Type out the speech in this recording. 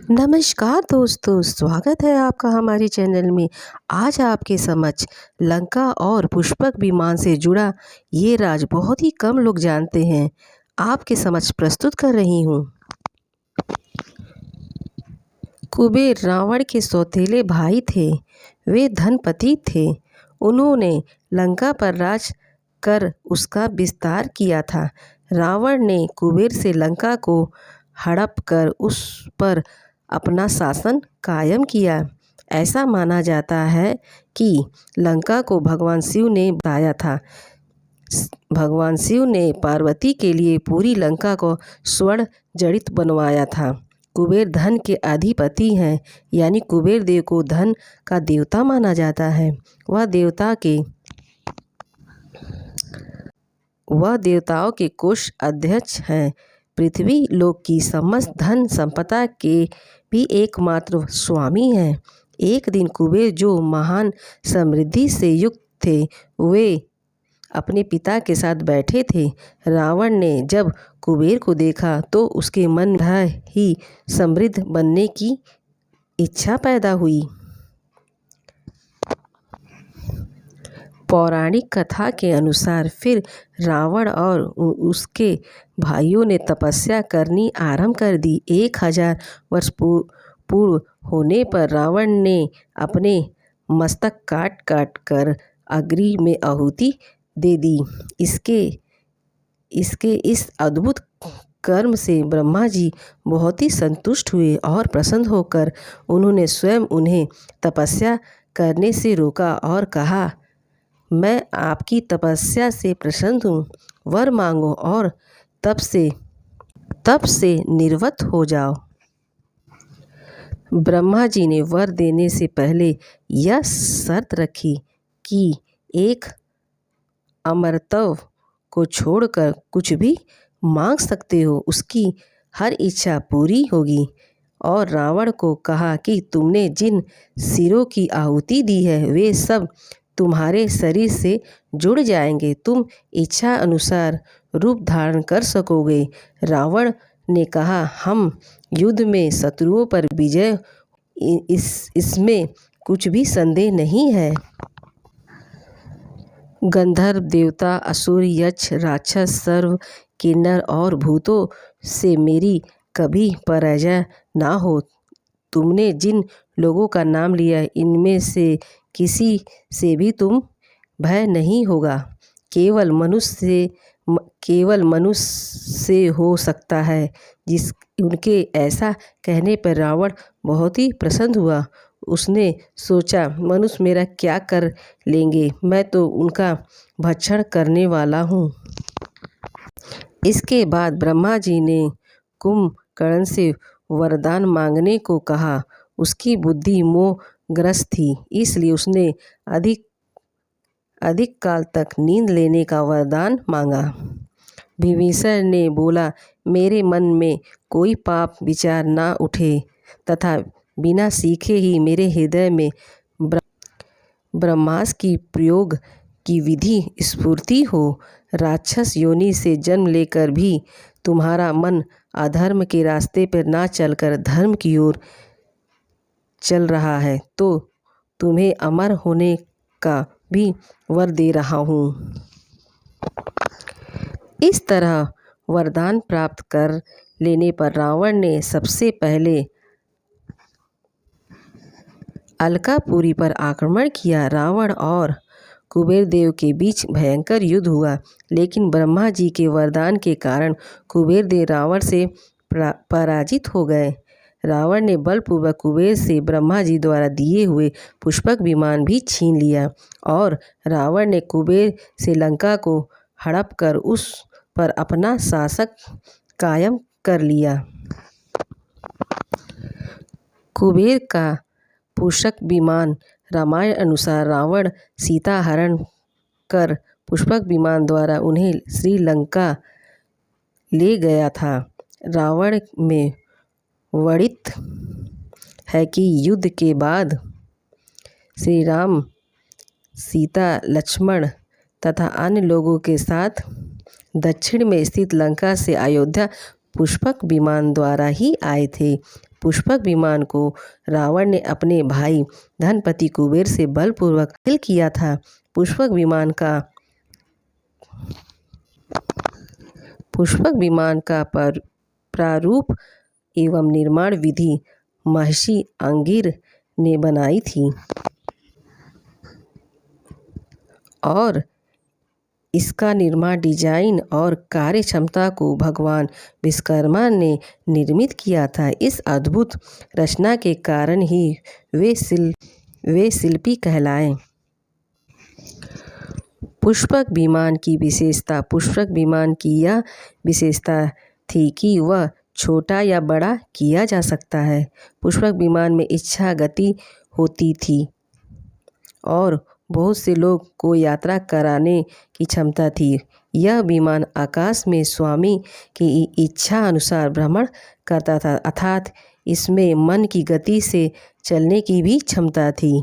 नमस्कार दोस्तों, स्वागत है आपका हमारे चैनल में। आज आपके समक्ष लंका और पुष्पक विमान से जुड़ा ये राज बहुत ही कम लोग जानते हैं, आपके समक्ष प्रस्तुत कर रही हूँ। कुबेर रावण के सौतेले भाई थे। वे धनपति थे। उन्होंने लंका पर राज कर उसका विस्तार किया था। रावण ने कुबेर से लंका को हड़प कर उस पर अपना शासन कायम किया। ऐसा माना जाता है कि लंका को भगवान शिव ने बताया था। भगवान शिव ने पार्वती के लिए पूरी लंका को स्वर्ण जड़ित बनवाया था। कुबेर धन के अधिपति हैं, यानी कुबेर देव को धन का देवता माना जाता है। वह देवताओं के कोष अध्यक्ष हैं। पृथ्वी लोक की समस्त धन संपदा के भी एकमात्र स्वामी हैं। एक दिन कुबेर, जो महान समृद्धि से युक्त थे, वे अपने पिता के साथ बैठे थे। रावण ने जब कुबेर को देखा तो उसके मन में ही समृद्ध बनने की इच्छा पैदा हुई। पौराणिक कथा के अनुसार फिर रावण और उसके भाइयों ने तपस्या करनी आरंभ कर दी। 1000 वर्ष पूर्ण होने पर रावण ने अपने मस्तक काट काट कर अग्नि में आहुति दे दी। इसके इस अद्भुत कर्म से ब्रह्मा जी बहुत ही संतुष्ट हुए और प्रसन्न होकर उन्होंने स्वयं उन्हें तपस्या करने से रोका और कहा, मैं आपकी तपस्या से प्रसन्न हूँ, वर मांगो और तप से निर्वत हो जाओ। ब्रह्मा जी ने वर देने से पहले यह शर्त रखी कि एक अमरत्व को छोड़कर कुछ भी मांग सकते हो, उसकी हर इच्छा पूरी होगी। और रावण को कहा कि तुमने जिन सिरों की आहुति दी है वे सब तुम्हारे शरीर से जुड़ जाएंगे, तुम इच्छा अनुसार रूप धारण कर सकोगे। रावण ने कहा, हम युद्ध में शत्रुओं पर विजय, इसमें कुछ भी संदेह नहीं है। गंधर्व, देवता, असुर, यक्ष, राक्षस, सर्व, किन्नर और भूतों से मेरी कभी पराजय ना हो। तुमने जिन लोगों का नाम लिया, इनमें से किसी से भी तुम भय नहीं होगा। केवल मनुष्य से हो सकता है। उनके ऐसा कहने पर रावण बहुत ही प्रसन्न हुआ। उसने सोचा, मनुष्य मेरा क्या कर लेंगे, मैं तो उनका भक्षण करने वाला हूँ। इसके बाद ब्रह्मा जी ने कुंभकर्ण से वरदान मांगने को कहा। उसकी बुद्धि मोहग्रस्त थी, इसलिए उसने अधिक काल तक नींद लेने का वरदान मांगा। विभीषण ने बोला, मेरे मन में कोई पाप विचार ना उठे तथा बिना सीखे ही मेरे हृदय में ब्रह्मास्त्र की प्रयोग की विधि स्फूर्ति हो। राक्षस योनि से जन्म लेकर भी तुम्हारा मन अधर्म के रास्ते पर ना चलकर धर्म की ओर चल रहा है, तो तुम्हें अमर होने का भी वर दे रहा हूँ। इस तरह वरदान प्राप्त कर लेने पर रावण ने सबसे पहले अलकापुरी पर आक्रमण किया। रावण और कुबेर देव के बीच भयंकर युद्ध हुआ, लेकिन ब्रह्मा जी के वरदान के कारण कुबेर देव रावण से पराजित हो गए। रावण ने बलपूर्वक कुबेर से ब्रह्मा जी द्वारा दिए हुए पुष्पक विमान भी छीन लिया और रावण ने कुबेर से लंका को हड़प कर उस पर अपना शासन कायम कर लिया। कुबेर का पुष्पक विमान, रामायण अनुसार रावण सीता हरण कर पुष्पक विमान द्वारा उन्हें श्रीलंका ले गया था। रावण में वर्णित है कि युद्ध के बाद श्री राम, सीता, लक्ष्मण तथा अन्य लोगों के साथ दक्षिण में स्थित लंका से अयोध्या पुष्पक विमान द्वारा ही आए थे। पुष्पक विमान को रावण ने अपने भाई धनपति कुबेर से बलपूर्वक हासिल किया था। पुष्पक विमान का प्रारूप एवं निर्माण विधि महर्षि अंगिर ने बनाई थी और इसका निर्माण, डिजाइन और कार्य क्षमता को भगवान विश्वकर्मा ने निर्मित किया था। इस अद्भुत रचना के कारण ही वे शिल्पी कहलाए। पुष्पक विमान की यह विशेषता थी कि वह छोटा या बड़ा किया जा सकता है। पुष्पक विमान में इच्छा गति होती थी और बहुत से लोग को यात्रा कराने की क्षमता थी। यह विमान आकाश में स्वामी की इच्छा अनुसार भ्रमण करता था, अर्थात इसमें मन की गति से चलने की भी क्षमता थी।